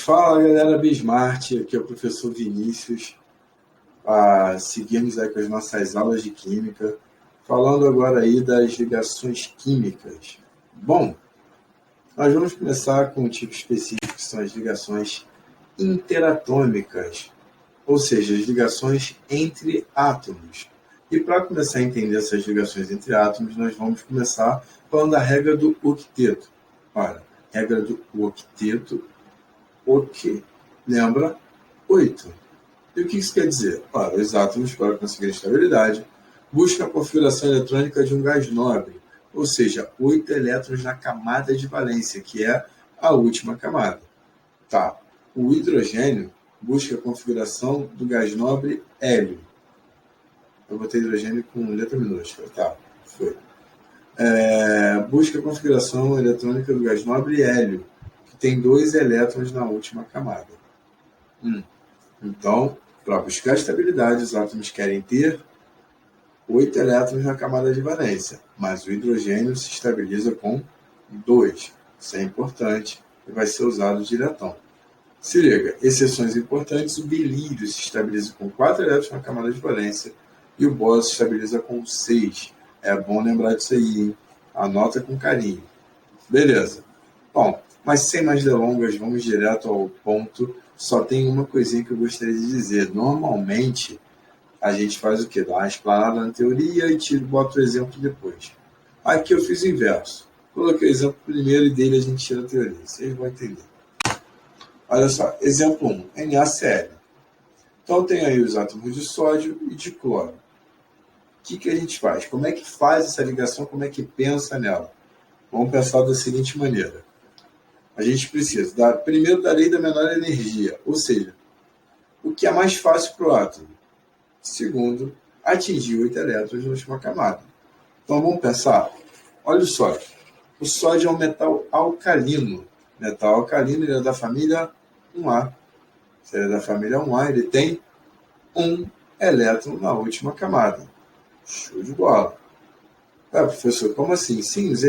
Fala galera Bismart, aqui é o professor Vinícius. Seguimos aí com as nossas aulas de Química, falando agora aí das ligações químicas. Bom, nós vamos começar com um tipo específico, que são as ligações interatômicas, ou seja, as ligações entre átomos. E para começar a entender essas ligações entre átomos, nós vamos começar falando da regra do octeto. Olha, regra do octeto, o que lembra 8. E o que isso quer dizer? Ora, os átomos, para conseguir estabilidade, buscam a configuração eletrônica de um gás nobre, ou seja, 8 elétrons na camada de valência, que é a última camada. Tá. O hidrogênio busca a configuração do gás nobre hélio. Eu botei hidrogênio com letra minúscula. Tá, foi. Busca a configuração eletrônica do gás nobre hélio, que tem 2 elétrons na última camada. Então, para buscar estabilidade, os átomos querem ter 8 elétrons na camada de valência, mas o hidrogênio se estabiliza com 2. Isso é importante e vai ser usado diretão. Se liga, exceções importantes: o berílio se estabiliza com 4 elétrons na camada de valência e o bósio se estabiliza com 6. É bom lembrar disso aí, hein? Anota com carinho. Beleza. Bom, mas sem mais delongas, vamos direto ao ponto. Só tem uma coisinha que eu gostaria de dizer. Normalmente, a gente faz o quê? Dá uma explanada na teoria e bota o exemplo depois. Aqui eu fiz o inverso. Coloquei o exemplo primeiro e dele a gente tira a teoria. Vocês vão entender. Olha só, exemplo 1, NaCl. Então tem aí os átomos de sódio e de cloro. O que a gente faz? Como é que faz essa ligação? Como é que pensa nela? Vamos pensar da seguinte maneira. A gente precisa, primeiro, da lei da menor energia, ou seja, o que é mais fácil para o átomo. Segundo, atingir 8 elétrons na última camada. Então vamos pensar, olha o sódio. O sódio é um metal alcalino. Metal alcalino, ele é da família 1A. Se ele é da família 1A, ele tem 1 elétron na última camada. Show de bola. Professor, como assim? Sim, os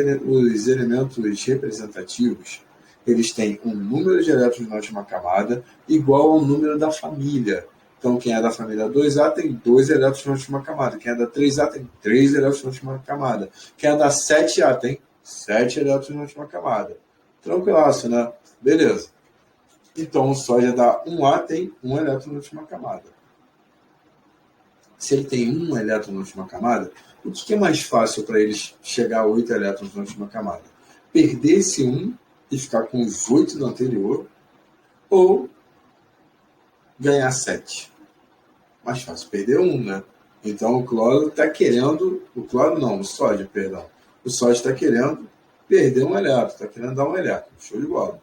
elementos representativos, eles têm um número de elétrons na última camada igual ao número da família. Então, quem é da família 2A tem 2 elétrons na última camada. Quem é da 3A tem 3 elétrons na última camada. Quem é da 7A tem 7 elétrons na última camada. Tranquilaço, né? Beleza. Então, o sódio da 1A tem 1 elétron na última camada. Se ele tem 1 elétron na última camada, o que é mais fácil para eles chegar a 8 elétrons na última camada? Perder esse 1 e ficar com os 8 do anterior, ou ganhar 7? Mais fácil perder 1, né? Então o cloro está querendo, o sódio, perdão. O sódio está querendo perder 1 elétron, está querendo dar 1 elétron. Show de bola.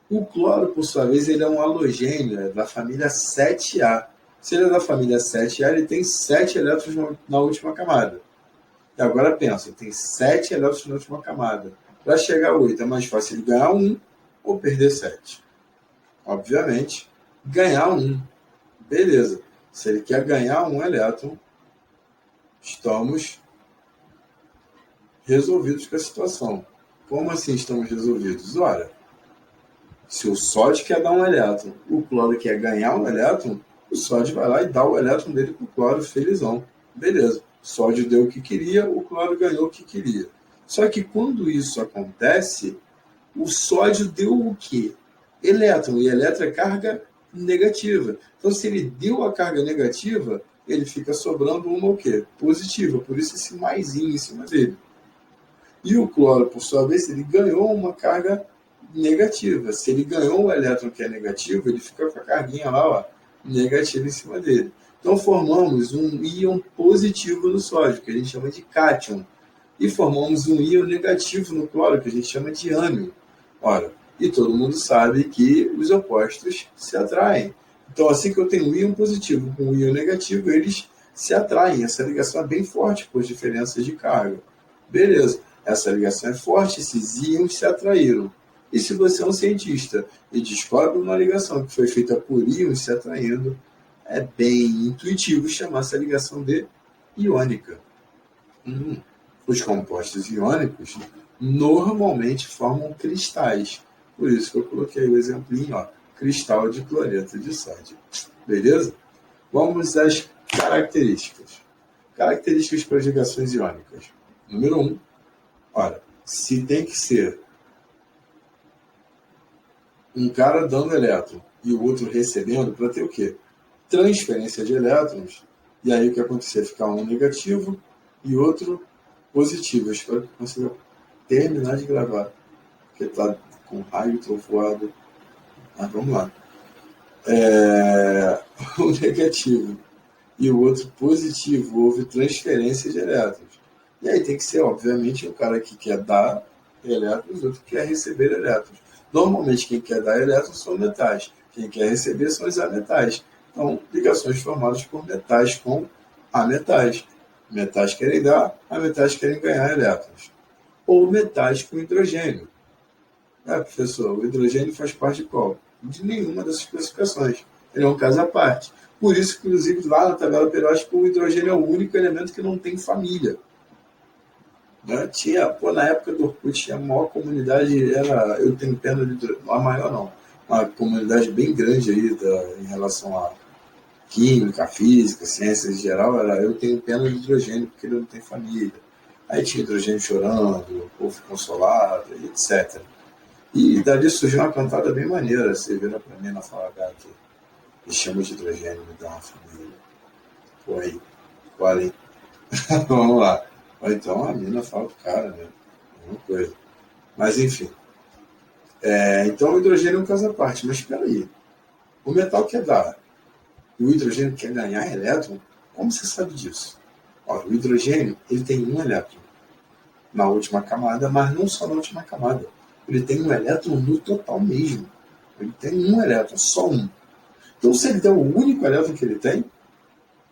O cloro, por sua vez, ele é um halogênio, é da família 7A. Se ele é da família 7A, ele tem 7 elétrons na última camada. E agora pensa, tem 7 elétrons na última camada. Para chegar a 8, é mais fácil ele ganhar 1 ou perder 7? Obviamente, ganhar 1. Beleza. Se ele quer ganhar 1 elétron, estamos resolvidos com a situação. Como assim estamos resolvidos? Ora, se o sódio quer dar 1 elétron, o cloro quer ganhar 1 elétron, o sódio vai lá e dá o elétron dele para o cloro, felizão. Beleza. O sódio deu o que queria, o cloro ganhou o que queria. Só que quando isso acontece, o sódio deu o quê? Elétron. E elétron é carga negativa. Então, se ele deu a carga negativa, ele fica sobrando uma o quê? Positiva. Por isso esse maisinho em cima dele. E o cloro, por sua vez, ele ganhou uma carga negativa. Se ele ganhou um elétron que é negativo, ele fica com a carguinha lá, ó, negativa em cima dele. Então formamos um íon positivo no sódio, que a gente chama de cátion. E formamos um íon negativo no cloro, que a gente chama de ânion. Ora, e todo mundo sabe que os opostos se atraem. Então, assim que eu tenho um íon positivo com um íon negativo, eles se atraem. Essa ligação é bem forte por diferenças de carga. Beleza, essa ligação é forte, esses íons se atraíram. E se você é um cientista e descobre uma ligação que foi feita por íons se atraindo, é bem intuitivo chamar essa ligação de iônica. Os compostos iônicos normalmente formam cristais. Por isso que eu coloquei o exemplinho, ó, cristal de cloreto de sódio. Beleza? Vamos às características. Características para as ligações iônicas. Número 1. Ora, se tem que ser um cara dando elétron e o outro recebendo, para ter o quê? Transferência de elétrons. E aí o que acontecer? Ficar um negativo e outro positivo. Eu espero que consiga terminar de gravar, porque está com raio trovoado. Mas vamos lá. Um negativo e o outro positivo, houve transferência de elétrons. E aí tem que ser, obviamente, um cara que quer dar elétrons e outro que quer receber elétrons. Normalmente quem quer dar elétrons são metais, quem quer receber são os ametais. Então, ligações formadas por metais com ametais. Metais querem dar, ametais querem ganhar elétrons. Ou metais com hidrogênio. Professor, o hidrogênio faz parte de qual? De nenhuma dessas classificações. Ele é um caso à parte. Por isso, inclusive, lá na tabela periódica, o hidrogênio é o único elemento que não tem família. Na época do Orkut, tinha a maior comunidade, eu tenho pena de hidrogênio, a maior não, uma comunidade bem grande aí em relação a química, física, ciências em geral, eu tenho pena de hidrogênio porque ele não tem família. Aí tinha hidrogênio chorando, o povo consolado, etc. E dali surgiu uma cantada bem maneira. Você vira pra mim na Fala Gato, me chama de hidrogênio, me dá uma família. Pô, aí, olha aí. Vamos lá. Ou então a mina fala pro cara, né? Alguma coisa. Mas enfim. Então o hidrogênio é um caso à parte. Mas espera aí. O metal quer dar e o hidrogênio quer ganhar elétron? Como você sabe disso? Ora, o hidrogênio ele tem um elétron na última camada, mas não só na última camada. Ele tem um elétron no total mesmo. Ele tem um elétron, só um. Então, se ele der o único elétron que ele tem,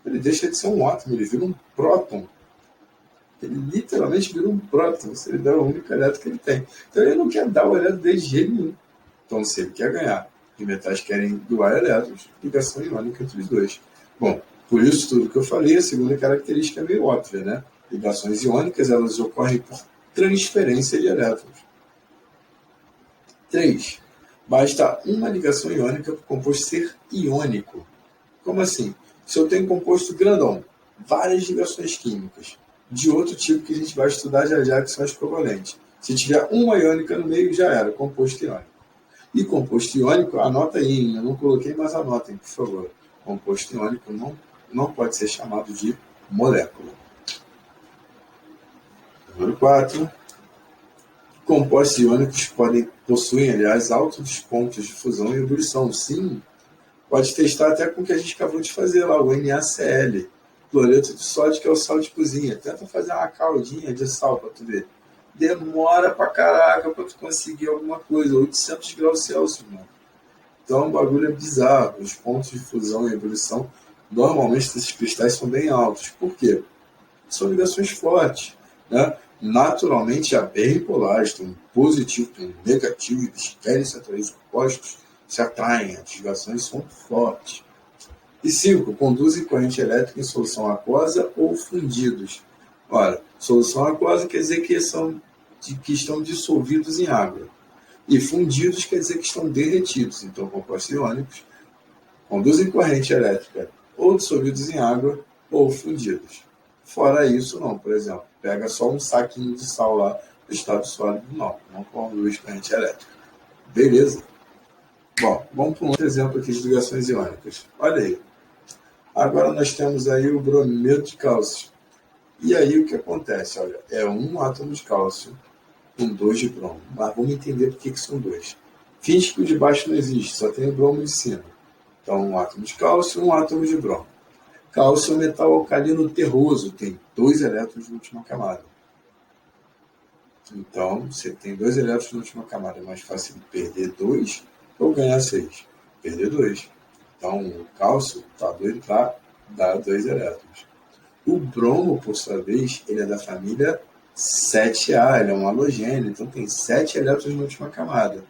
ele deixa de ser um átomo, ele vira um próton. Ele literalmente vira um próton, se ele der o único elétron que ele tem. Então, ele não quer dar o elétron de jeito nenhum. Então, se ele quer ganhar, e metais querem doar elétrons, ligação iônica entre os dois. Bom, por isso tudo que eu falei, a segunda característica é meio óbvia, né? Ligações iônicas, elas ocorrem por transferência de elétrons. 3. Basta uma ligação iônica para o composto ser iônico. Como assim? Se eu tenho um composto grandão, várias ligações químicas, de outro tipo que a gente vai estudar já, que são as covalentes. Se tiver uma iônica no meio, já era, composto iônico. E composto iônico, anota aí, eu não coloquei, mas anotem, por favor. Composto iônico não pode ser chamado de molécula. Número 4. Compostos iônicos possuem, aliás, altos pontos de fusão e ebulição. Sim, pode testar até com o que a gente acabou de fazer lá, o NaCl, cloreto de sódio, que é o sal de cozinha. Tenta fazer uma caldinha de sal para tu ver. Demora pra caraca pra tu conseguir alguma coisa, 800 graus Celsius, mano. Então o bagulho é bizarro. Os pontos de fusão e ebulição, normalmente esses cristais são bem altos. Por quê? São ligações fortes, né? Naturalmente, há bem polares, tem um positivo, tem um negativo, e eles querem se atrair, os opostos se atraem, as ligações são fortes. E 5. Conduzem corrente elétrica em solução aquosa ou fundidos. Ora, solução aquosa quer dizer que estão dissolvidos em água. E fundidos quer dizer que estão derretidos. Então, compostos iônicos conduzem corrente elétrica ou dissolvidos em água ou fundidos. Fora isso, não. Por exemplo, pega só um saquinho de sal lá do estado sólido, não conduz corrente elétrica. Beleza? Bom, vamos para um outro exemplo aqui de ligações iônicas. Olha aí. Agora nós temos aí o brometo de cálcio. E aí o que acontece? Olha, é um átomo de cálcio com 2 de bromo. Mas vamos entender por que são 2. Finge que o de baixo não existe, só tem o bromo de cima. Então, um átomo de cálcio e um átomo de bromo. Cálcio é um metal alcalino terroso, tem 2 elétrons na última camada. Então, você tem 2 elétrons na última camada, é mais fácil perder 2 ou ganhar 6. Perder 2. Então, o cálcio está doido para dar 2 elétrons. O bromo, por sua vez, ele é da família 7A, ele é um halogênio, então tem 7 elétrons na última camada.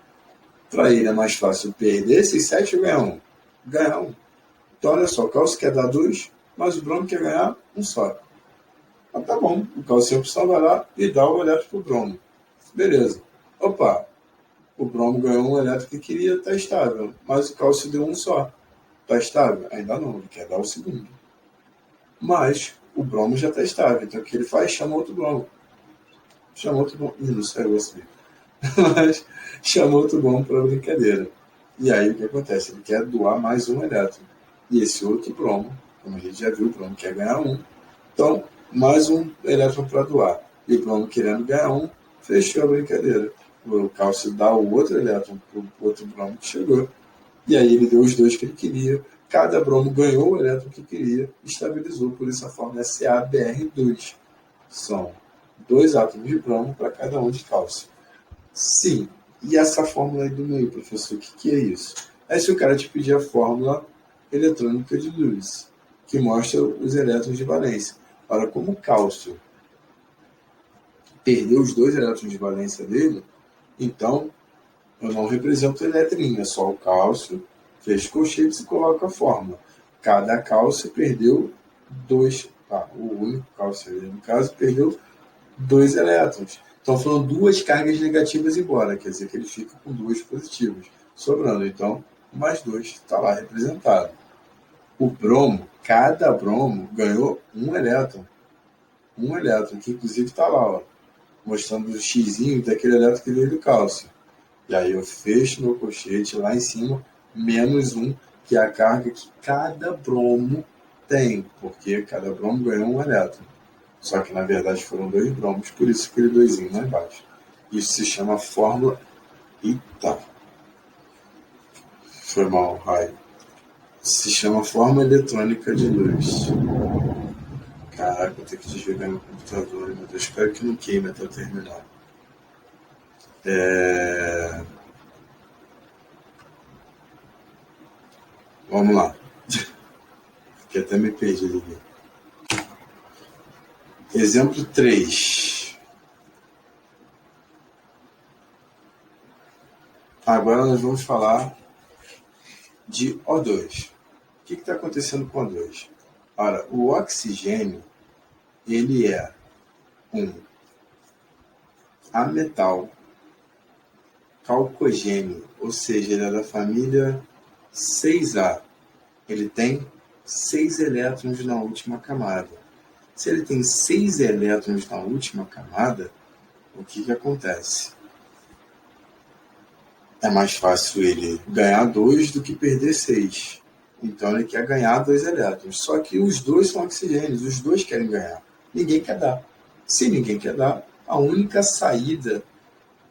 Para ele é mais fácil perder esses 7 ou ganhar 1? Ganhar 1. Então, olha só, o cálcio quer dar 2, mas o bromo quer ganhar 1 só. Mas tá bom, o cálcio é opção, vai lá e dá o elétron para o bromo. Beleza. Opa, O bromo ganhou um elétron que queria, está estável, mas o cálcio deu um só. Está estável? Ainda não, ele quer dar o segundo. Mas o bromo já está estável, então o que ele faz? Chama outro bromo. Chama outro bromo. Não saiu assim. Mas chama outro bromo para brincadeira. E aí o que acontece? Ele quer doar mais um elétron. E esse outro bromo, como a gente já viu, o bromo quer ganhar um. Então, mais um elétron para doar. E o bromo querendo ganhar um, fechou a brincadeira. O cálcio dá o outro elétron para o outro bromo que chegou. E aí ele deu os dois que ele queria. Cada bromo ganhou o elétron que queria, estabilizou. Por isso a fórmula é CaBr2. São 2 átomos de bromo para cada um de cálcio. Sim. E essa fórmula aí do meio, professor, o que é isso? É se o cara te pedir a fórmula eletrônica de Lewis, que mostra os elétrons de valência. Ora, como o cálcio perdeu os 2 elétrons de valência dele, então eu não represento o eletrinho, é só o cálcio, fecha colchetes e coloca a fórmula. Cada cálcio perdeu 2, o único cálcio ali, no caso, perdeu 2 elétrons. Então foram 2 cargas negativas embora, quer dizer que ele fica com 2 positivas, sobrando. Então, mais 2 está lá representado. O bromo, cada bromo ganhou um elétron, que inclusive está lá, ó, mostrando o xizinho daquele elétron que veio do cálcio. E aí eu fecho meu colchete lá em cima, menos 1, que é a carga que cada bromo tem, porque cada bromo ganhou um elétron. Só que na verdade foram 2 bromos, por isso aquele 2 lá embaixo. Isso se chama fórmula. Eita! Foi mal, raio. Se chama fórmula eletrônica de Lewis. Caraca, vou ter que desligar meu computador, meu Deus, espero que não queime até eu terminar. Vamos lá. Fiquei até me perdido aqui. Exemplo 3. Agora nós vamos falar de O2. O que está acontecendo com o O2? Ora, o oxigênio, ele é um ametal calcogênio, ou seja, ele é da família 6A. Ele tem 6 elétrons na última camada. Se ele tem 6 elétrons na última camada, o que acontece? É mais fácil ele ganhar 2 do que perder 6. Então ele quer ganhar 2 elétrons. Só que os 2 são oxigênios, os 2 querem ganhar. Ninguém quer dar. Se ninguém quer dar, a única saída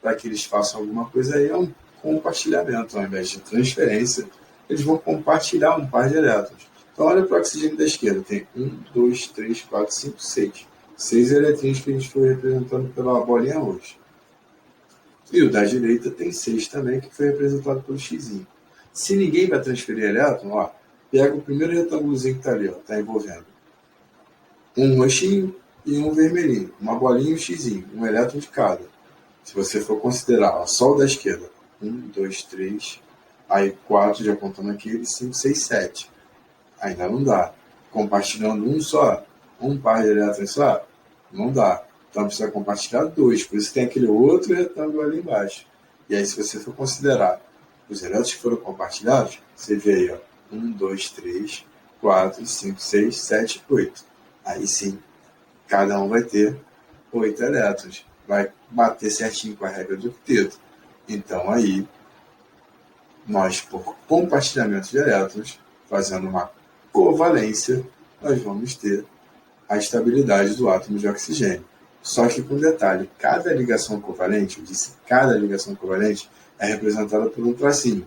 para que eles façam alguma coisa aí é um compartilhamento. Ao invés de transferência, eles vão compartilhar um par de elétrons. Então olha para o oxigênio da esquerda. Tem 1, 2, 3, 4, 5, 6. 6 eletrinhos que a gente foi representando pela bolinha hoje. E o da direita tem 6 também, que foi representado pelo xizinho. Se ninguém vai transferir elétron, ó, pega o primeiro retângulozinho que está ali, está envolvendo. Um roxinho e um vermelhinho. Uma bolinha e um xizinho. Um elétron de cada. Se você for considerar, ó, só o da esquerda. 1, 2, 3. Aí 4, já contando aqui, 5, 6, 7. Ainda não dá. Compartilhando um só, um par de elétrons só, não dá. Então precisa compartilhar 2, por isso tem aquele outro retângulo ali embaixo. E aí, se você for considerar os elétrons que foram compartilhados, você vê aí, ó, 1, 2, 3, 4, 5, 6, 7, 8. Aí sim, cada um vai ter 8 elétrons. Vai bater certinho com a regra do octeto. Então aí, nós, por compartilhamento de elétrons, fazendo uma covalência, nós vamos ter a estabilidade do átomo de oxigênio. Só que com detalhe, cada ligação covalente, eu disse cada ligação covalente, é representada por um tracinho.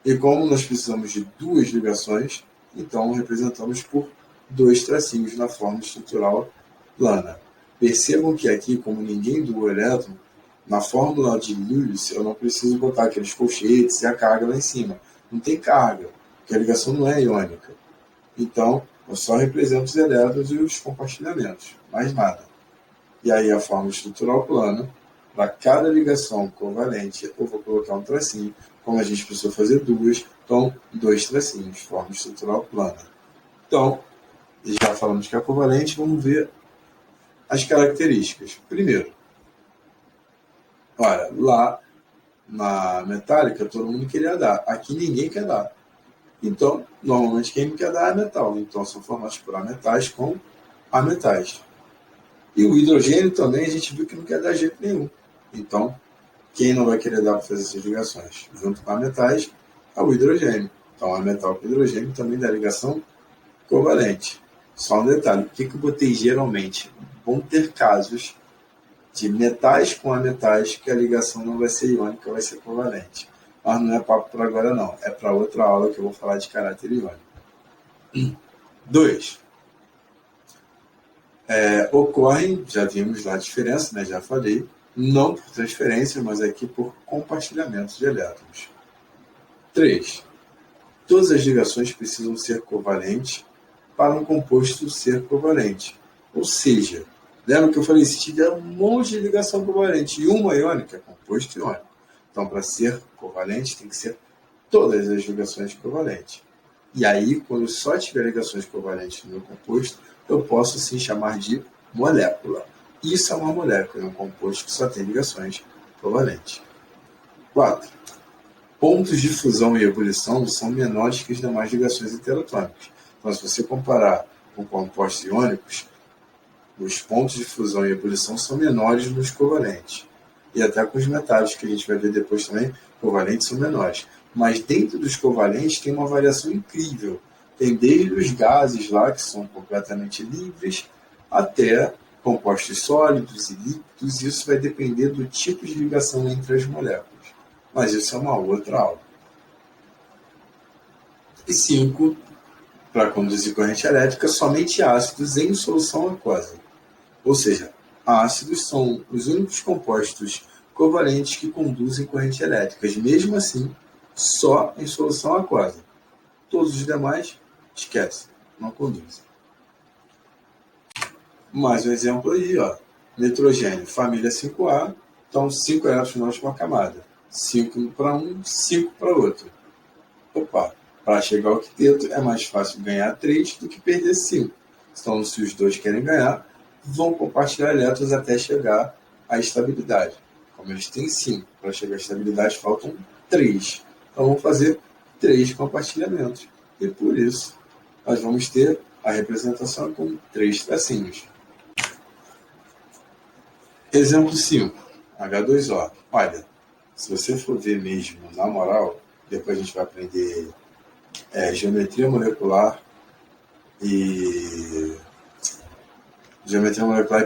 E como nós precisamos de 2 ligações, então representamos por 2 tracinhos na forma estrutural plana. Percebam que aqui, como ninguém doou elétron, na fórmula de Lewis eu não preciso botar aqueles colchetes e a carga lá em cima. Não tem carga, porque a ligação não é iônica. Então, eu só represento os elétrons e os compartilhamentos, mais nada. E aí a forma estrutural plana, para cada ligação covalente, eu vou colocar um tracinho. Como a gente precisou fazer 2, então 2 tracinhos, forma estrutural plana. Então, já falamos que é covalente, vamos ver as características. Primeiro, olha, lá na metálica, todo mundo queria dar. Aqui ninguém quer dar. Então, normalmente quem não quer dar é metal. Então, são formados por ametais com ametais. E o hidrogênio também a gente viu que não quer dar jeito nenhum. Então, quem não vai querer dar para fazer essas ligações? Junto com ametais, é o hidrogênio. Então, ametal com hidrogênio também dá ligação covalente. Só um detalhe, por que eu botei geralmente? Vão ter casos de metais com ametais que a ligação não vai ser iônica, vai ser covalente. Mas não é papo para agora não, é para outra aula que eu vou falar de caráter iônico. 2. Ocorrem, já vimos lá a diferença, né, já falei, não por transferência, mas aqui por compartilhamento de elétrons. 3. Todas as ligações precisam ser covalentes para um composto ser covalente. Ou seja, lembra que eu falei, se tiver um monte de ligação covalente e uma iônica, é composto iônico. Então, para ser covalente, tem que ser todas as ligações covalentes. E aí, quando só tiver ligações covalentes no meu composto, eu posso sim chamar de molécula. Isso é uma molécula, é um composto que só tem ligações covalentes. 4. Pontos de fusão e ebulição são menores que as demais ligações interatômicas. Então, se você comparar com compostos iônicos, os pontos de fusão e ebulição são menores nos covalentes. E até com os metais, que a gente vai ver depois também, covalentes são menores. Mas dentro dos covalentes tem uma variação incrível. Tem desde os gases lá, que são completamente livres, até compostos sólidos e líquidos. Isso vai depender do tipo de ligação entre as moléculas. Mas isso é uma outra aula. E 5, para conduzir corrente elétrica, somente ácidos em solução aquosa. Ou seja, ácidos são os únicos compostos covalentes que conduzem corrente elétricas. Mesmo assim, só em solução aquosa. Todos os demais, esquece, não conduzem. Mais um exemplo aí, ó. Nitrogênio, família 5A, então 5 elétrons na última camada. 5 para um, 5 para outro. Opa, para chegar ao octeto é mais fácil ganhar 3 do que perder 5. Então, se os dois querem ganhar, vão compartilhar elétrons até chegar à estabilidade. Como eles têm 5, para chegar à estabilidade faltam 3. Então, vamos fazer 3 compartilhamentos. E por isso, nós vamos ter a representação com 3 tracinhos. Exemplo 5, H2O. Olha, se você for ver mesmo, na moral, depois a gente vai aprender geometria molecular e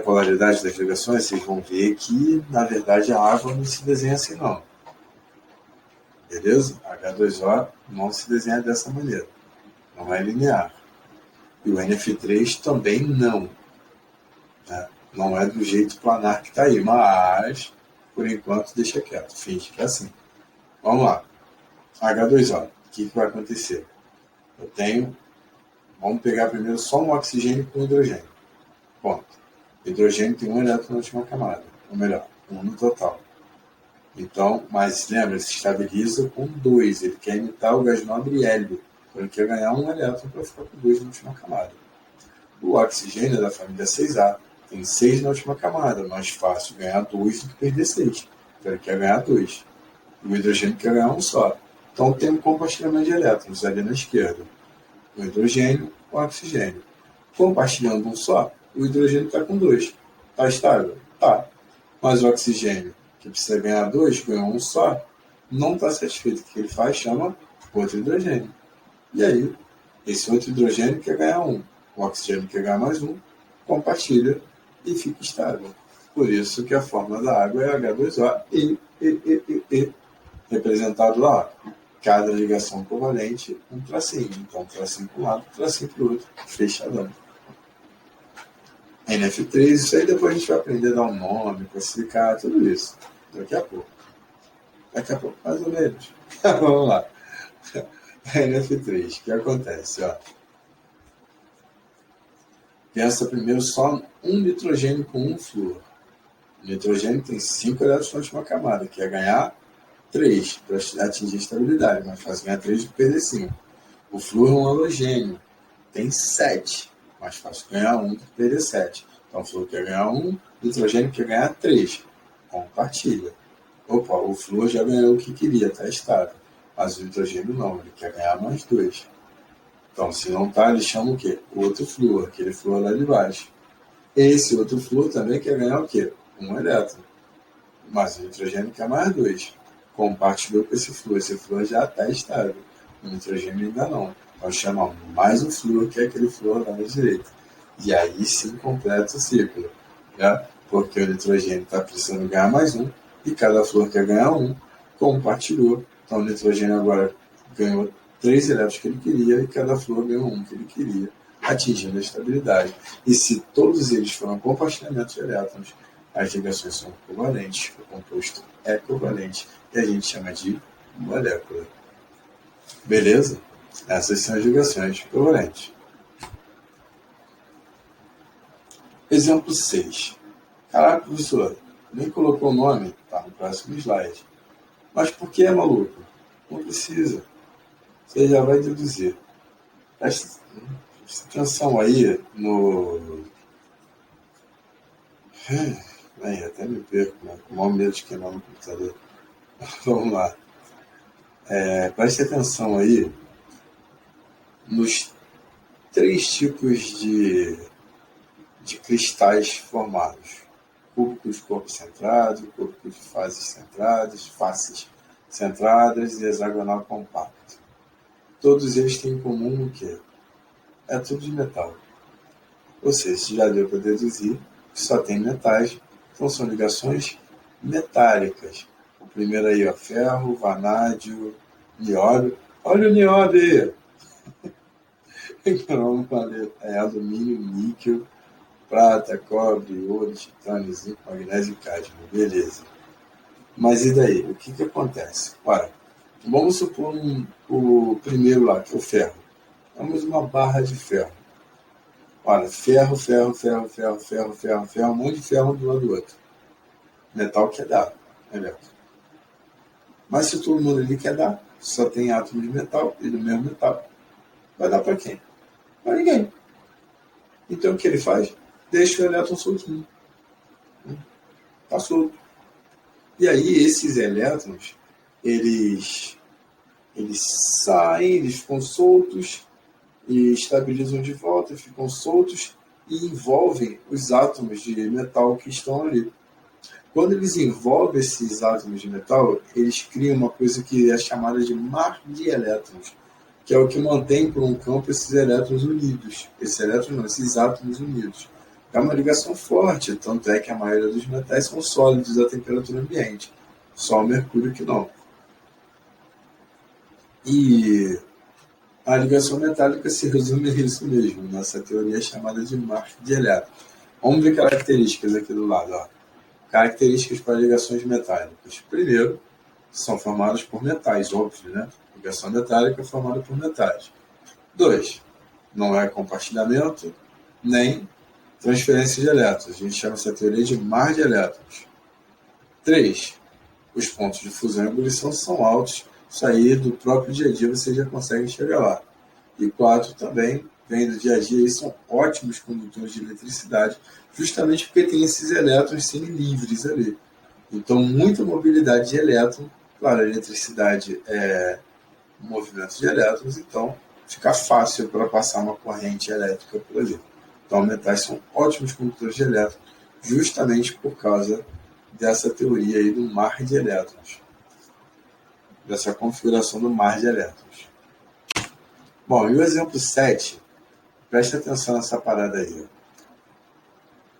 polaridade das ligações, vocês vão ver que, na verdade, a água não se desenha assim, não. Beleza? H2O não se desenha dessa maneira. Não é linear. E o NF3 também não. Né? Não é do jeito planar que está aí, mas, por enquanto, deixa quieto. Finge que é assim. Vamos lá. H2O. O que vai acontecer? Eu tenho... Vamos pegar primeiro só um oxigênio com hidrogênio. Ponto. O hidrogênio tem um elétron na última camada. Ou melhor, um no total. Então, mas lembra, se estabiliza com 2. Ele quer imitar o gás nobre hélio. Então ele quer ganhar um elétron para ficar com 2 na última camada. O oxigênio é da família 6A. Tem 6 na última camada. Mais fácil ganhar 2 do que perder 6. Então ele quer ganhar 2. O hidrogênio quer ganhar um só. Então tem um compartilhamento de elétrons ali na esquerda. O hidrogênio com o oxigênio. Compartilhando um só, o hidrogênio está com 2. Está estável? Tá. Mas o oxigênio, que precisa ganhar 2, ganhou um só, não está satisfeito. O que ele faz? Chama outro hidrogênio. E aí, esse outro hidrogênio quer ganhar 1. O oxigênio quer ganhar mais 1, compartilha e fica estável. Por isso que a fórmula da água é H2O e representado lá. Cada ligação covalente, um tracinho. Então, tracinho para um lado, tracinho para o outro, fechadão. NF3, isso aí depois a gente vai aprender a dar um nome, classificar, tudo isso. Daqui a pouco. Daqui a pouco, mais ou menos. Vamos lá. NF3, o que acontece? Ó. Pensa primeiro só um nitrogênio com um flúor. O nitrogênio tem 5 elétrons na última camada, que é ganhar 3 para atingir a estabilidade, mas faz ganhar 3 do que perder 5. O flúor é um halogênio, tem 7, mais fácil ganhar 1 do que perder 7. Então o flúor quer ganhar 1, o nitrogênio quer ganhar 3. Compartilha. Opa, o flúor já ganhou o que queria, está estável. Mas o nitrogênio não, ele quer ganhar mais 2. Então, se não está, ele chama o quê? O outro flúor, aquele flúor lá de baixo. Esse outro flúor também quer ganhar o quê? Um elétron. Mas o nitrogênio quer mais 2. Compartilhou com esse flúor já está estável. O nitrogênio ainda não. Então chama mais um flúor, que é aquele flúor lá na direita. E aí sim completa o ciclo. Né? Porque o nitrogênio está precisando ganhar mais um, e cada flúor quer ganhar um, compartilhou. Então o nitrogênio agora ganhou 3 elétrons que ele queria, e cada flúor ganhou um que ele queria, atingindo a estabilidade. E se todos eles foram compartilhamentos de elétrons, as ligações são covalentes, o composto é covalente, e a gente chama de molécula. Beleza? Essas são as ligações covalentes. Exemplo 6. Caraca, professor, nem colocou o nome? Tá no próximo slide. Mas por que é maluco? Não precisa. Você já vai deduzir. Presta atenção aí no... até me perco, né? Com o maior medo de queimar no computador. Vamos lá. Preste atenção aí nos 3 tipos de cristais formados: cúbico de corpo centrado, cúbico de faces centradas e hexagonal compacto. Todos eles têm em comum o quê? É tudo de metal. Ou seja, já deu para deduzir que só tem metais, então são ligações metálicas. O primeiro aí, ó, ferro, vanádio, nióbio. Olha o nióbio aí! Então, alumínio, níquel, prata, cobre, ouro, titânio, zinco, magnésio e cádmio. Beleza. Mas e daí? O que acontece? Ora, vamos supor o primeiro lá, que é o ferro. Temos uma barra de ferro. Olha, ferro, um monte de ferro um do lado do outro. Metal quer dar, elétron. Mas se todo mundo ali quer dar, só tem átomo de metal e do mesmo metal, vai dar para quem? Para ninguém. Então o que ele faz? Deixa o elétron soltinho. Está solto. E aí esses elétrons, eles saem, eles ficam soltos, e estabilizam de volta, ficam soltos e envolvem os átomos de metal que estão ali. Quando eles envolvem esses átomos de metal, eles criam uma coisa que é chamada de mar de elétrons, que é o que mantém por um campo esses elétrons unidos. Esses átomos unidos. É uma ligação forte, tanto é que a maioria dos metais são sólidos à temperatura ambiente. Só o mercúrio que não. E a ligação metálica se resume a isso mesmo, nessa teoria chamada de mar de elétrons. Vamos ver características aqui do lado. Ó. Características para ligações metálicas. Primeiro, são formadas por metais, óbvio, né? Ligação metálica é formada por metais. 2. Não é compartilhamento, nem transferência de elétrons. A gente chama essa teoria de mar de elétrons. 3. Os pontos de fusão e ebulição são altos. Isso aí do próprio dia a dia você já consegue chegar lá. E 4 também, vem do dia a dia, e são ótimos condutores de eletricidade, justamente porque tem esses elétrons sendo livres ali. Então, muita mobilidade de elétron, claro, a eletricidade é um movimento de elétrons, então fica fácil para passar uma corrente elétrica por ali. Então, metais são ótimos condutores de elétrons, justamente por causa dessa teoria aí do mar de elétrons, dessa configuração do mar de elétrons. Bom, e o exemplo 7, presta atenção nessa parada aí.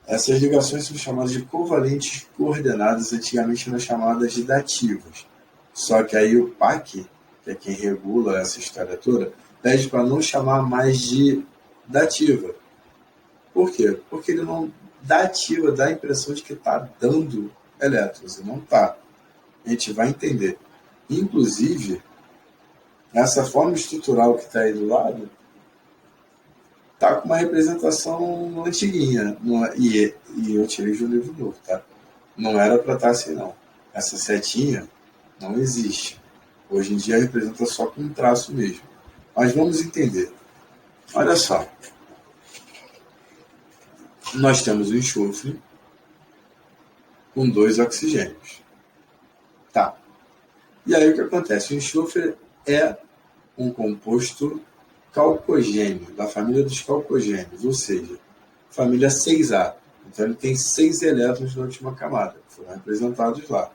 Essas ligações são chamadas de covalentes coordenadas, antigamente eram chamadas de dativas. Só que aí o PAC, que é quem regula essa história toda, pede para não chamar mais de dativa. Por quê? Porque ele não dá ativa, dá a impressão de que está dando elétrons, e não está. A gente vai entender. Inclusive, essa forma estrutural que está aí do lado está com uma representação antiguinha, e eu tirei de um livro novo, tá? Não era para estar assim, não. Essa setinha não existe. Hoje em dia representa só com um traço mesmo. Mas vamos entender. Olha só. Nós temos o enxofre com 2 oxigênios. Tá. E aí o que acontece? O enxofre é um composto calcogênio, da família dos calcogênios, ou seja, família 6A. Então ele tem 6 elétrons na última camada, que foram representados lá.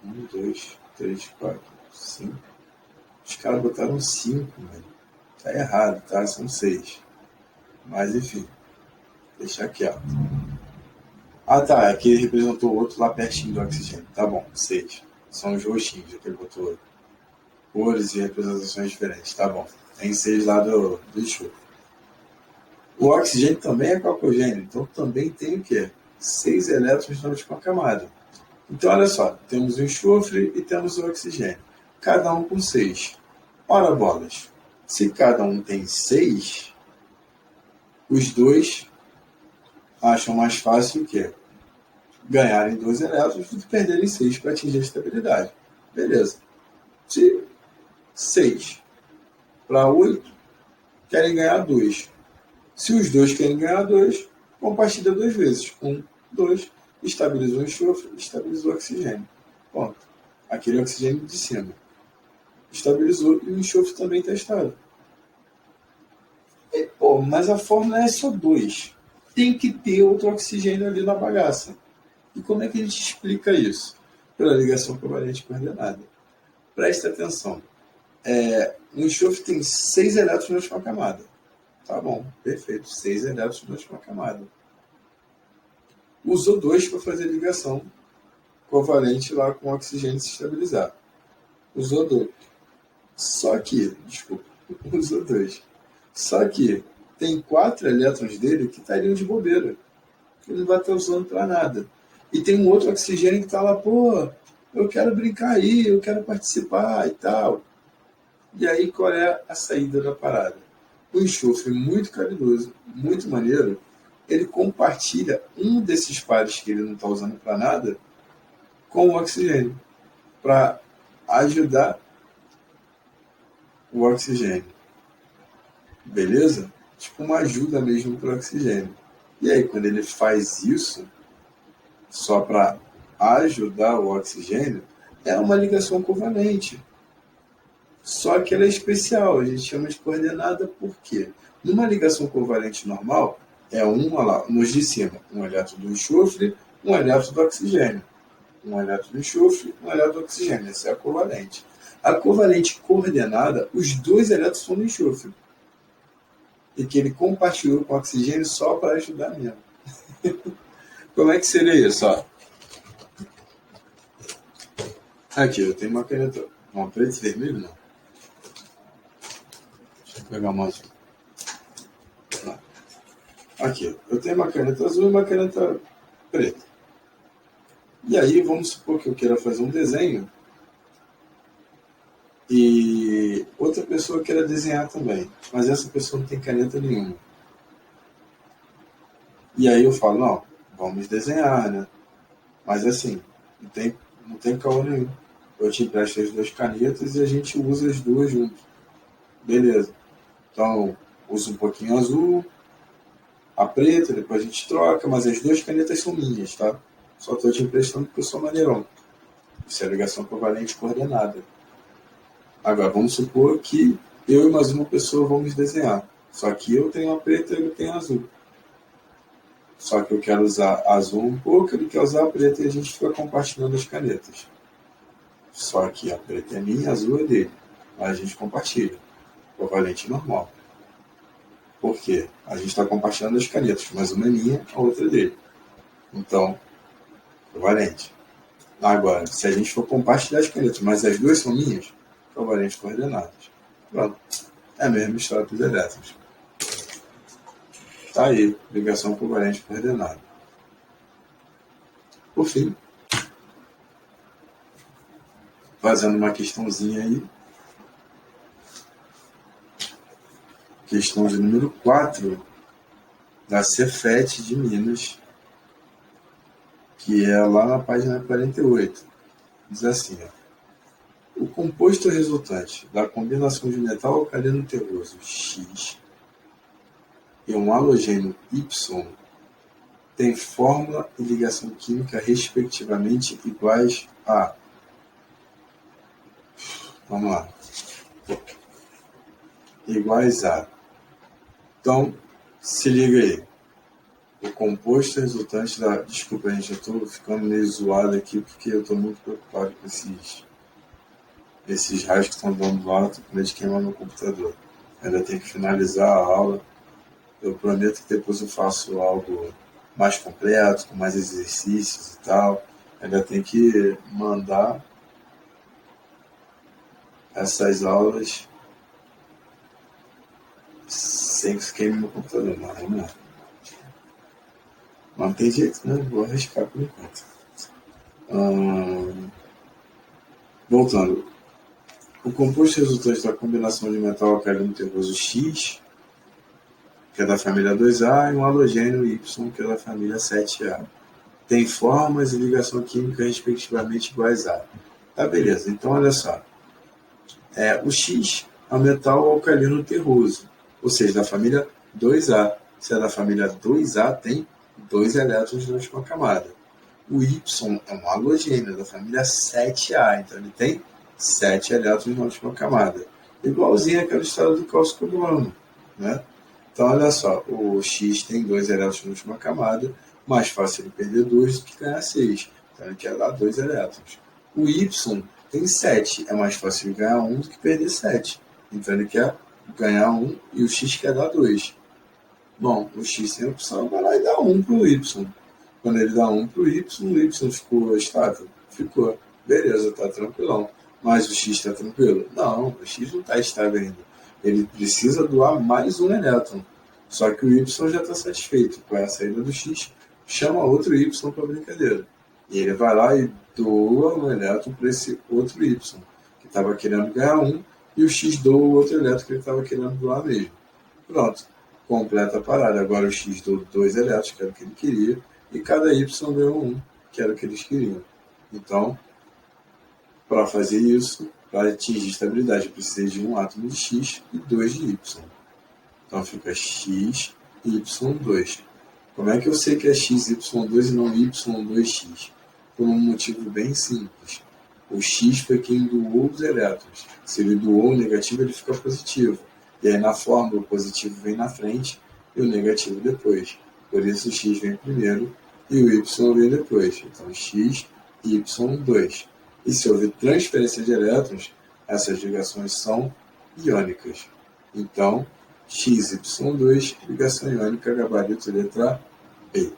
1, 2, 3, 4, 5. Os caras botaram 5, mano. Tá errado, tá? São 6. Mas enfim, deixa quieto. Ah tá, aqui ele representou o outro lá pertinho do oxigênio. Tá bom, 6. São os roxinhos, que ele botou cores e representações diferentes. Tá bom. Tem 6 lá do enxofre. O oxigênio também é calcogênio, então também tem o quê? 6 elétrons na última camada. Então, olha só, temos o enxofre e temos o oxigênio. Cada um com 6. Ora, bolas, se cada um tem 6, os dois acham mais fácil o quê? Ganharem 2 elétrons do que perderem 6 para atingir a estabilidade. Beleza. Se 6 para 8, querem ganhar 2. Se os dois querem ganhar 2, compartilha 2 vezes. 1, 2, estabilizou o enxofre, estabilizou o oxigênio. Ponto. Aquele oxigênio de cima. Estabilizou e o enxofre também está estável. E, pô, mas a fórmula é só 2. Tem que ter outro oxigênio ali na bagaça. E como é que a gente explica isso? Pela ligação covalente coordenada. Presta atenção. O enxofre tem 6 elétrons na última camada. Tá bom, perfeito. 6 elétrons na última camada. Usou 2 para fazer ligação covalente lá com o oxigênio se estabilizar. Usou 2. Só que, desculpa, usou 2. Só que tem 4 elétrons dele que estariam de bobeira. Ele não vai estar usando para nada. E tem um outro oxigênio que está lá, pô, eu quero brincar aí, eu quero participar e tal. E aí qual é a saída da parada? O enxofre muito caridoso, muito maneiro, ele compartilha um desses pares que ele não está usando para nada com o oxigênio, para ajudar o oxigênio. Beleza? Tipo uma ajuda mesmo para o oxigênio. E aí, quando ele faz isso, só para ajudar o oxigênio, é uma ligação covalente. Só que ela é especial, a gente chama de coordenada por quê? Numa ligação covalente normal, é uma lá, nos de cima, um elétron do enxofre, um elétron do oxigênio. Um elétron do enxofre, um elétron do oxigênio. Essa é a covalente. A covalente coordenada, os 2 elétrons são do enxofre. E que ele compartilhou com o oxigênio só para ajudar mesmo. Como é que seria isso? Ó? Aqui, eu tenho uma caneta. Uma preta e vermelho, não. Deixa eu pegar uma azul. Aqui, eu tenho uma caneta azul e uma caneta preta. E aí, vamos supor que eu queira fazer um desenho e outra pessoa queira desenhar também, mas essa pessoa não tem caneta nenhuma. E aí eu falo, não, vamos desenhar, né? Mas assim, não tem caô nenhum. Eu te empresto as 2 canetas e a gente usa as 2 juntos. Beleza. Então, uso um pouquinho azul, a preta, depois a gente troca, mas as 2 canetas são minhas, tá? Só estou te emprestando porque eu sou maneirão. Isso é ligação covalente coordenada. Agora, vamos supor que eu e mais uma pessoa vamos desenhar. Só que eu tenho a preta e ele tem a azul. Só que eu quero usar a azul um pouco, ele quer usar a preta e a gente fica compartilhando as canetas. Só que a preta é minha, a azul é dele. Mas a gente compartilha. Covalente normal. Por quê? A gente está compartilhando as canetas, mas uma é minha, a outra é dele. Então, covalente. Agora, se a gente for compartilhar as canetas, mas as 2 são minhas, covalentes coordenadas. Pronto. É a mesma história dos elétrons. Tá aí, ligação covalente coordenada. Por fim, fazendo uma questãozinha aí. Questão de número 4, da Cefet de Minas, que é lá na página 48. Diz assim, ó. O composto resultante da combinação de metal alcalino terroso X e um halogênio Y tem fórmula e ligação química respectivamente iguais a... Vamos lá. Iguais a... Então, se liga aí. O composto resultante da... Desculpa, gente, eu estou ficando meio zoado aqui porque eu estou muito preocupado com esses raios que estão dando lá, estou com medo de queimar meu computador. Ainda tenho que finalizar a aula. Eu prometo que depois eu faço algo mais completo, com mais exercícios e tal. Ainda tenho que mandar essas aulas sem que queime meu computador. Mas vamos lá. Não tem jeito, né? Vou arriscar por enquanto. Voltando. O composto resultante da combinação de metal alcalino terroso X, que é da família 2A, e um halogênio Y, que é da família 7A. Tem formas e ligação química respectivamente iguais a... Tá, beleza. Então, olha só. O X é um metal alcalino terroso, ou seja, da família 2A. Se é da família 2A, tem 2 elétrons na última camada. O Y é um halogênio da família 7A, então ele tem 7 elétrons na última camada. Igualzinho àquela história do cálcio carbono, né? Então, olha só, o X tem 2 elétrons na última camada, mais fácil ele perder 2 do que ganhar 6. Então, ele quer dar 2 elétrons. O Y tem 7, é mais fácil ele ganhar 1 do que perder 7. Então, ele quer ganhar 1 e o X quer dar 2. Bom, o X tem a opção, vai lá e dá 1 para o Y. Quando ele dá 1 para o Y ficou estável? Ficou. Beleza, tá tranquilão. Mas o X está tranquilo? Não, o X não está estável ainda. Ele precisa doar mais um elétron. Só que o Y já está satisfeito com a saída do X, chama outro Y para brincadeira. E ele vai lá e doa um elétron para esse outro Y, que estava querendo ganhar 1, e o X doa o outro elétron que ele estava querendo doar mesmo. Pronto, completa a parada. Agora o X doa 2 elétrons, que era o que ele queria, e cada Y ganhou 1, que era o que eles queriam. Então, para fazer isso, para atingir estabilidade, precisa de um átomo de X e 2 de Y. Então fica X, Y2. Como é que eu sei que é X, Y2 e não Y2X? Por um motivo bem simples. O X foi quem doou os elétrons. Se ele doou o negativo, ele fica positivo. E aí na fórmula o positivo vem na frente e o negativo depois. Por isso o X vem primeiro e o Y vem depois. Então X, Y2. E se houver transferência de elétrons, essas ligações são iônicas. Então, XY2, ligação iônica, gabarito letra B.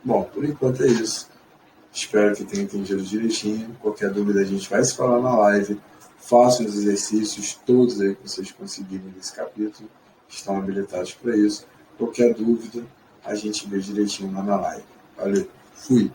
Bom, por enquanto é isso. Espero que tenha entendido direitinho. Qualquer dúvida a gente vai se falar na live. Façam os exercícios todos aí que vocês conseguirem nesse capítulo. Estão habilitados para isso. Qualquer dúvida, a gente vê direitinho lá na live. Valeu, fui!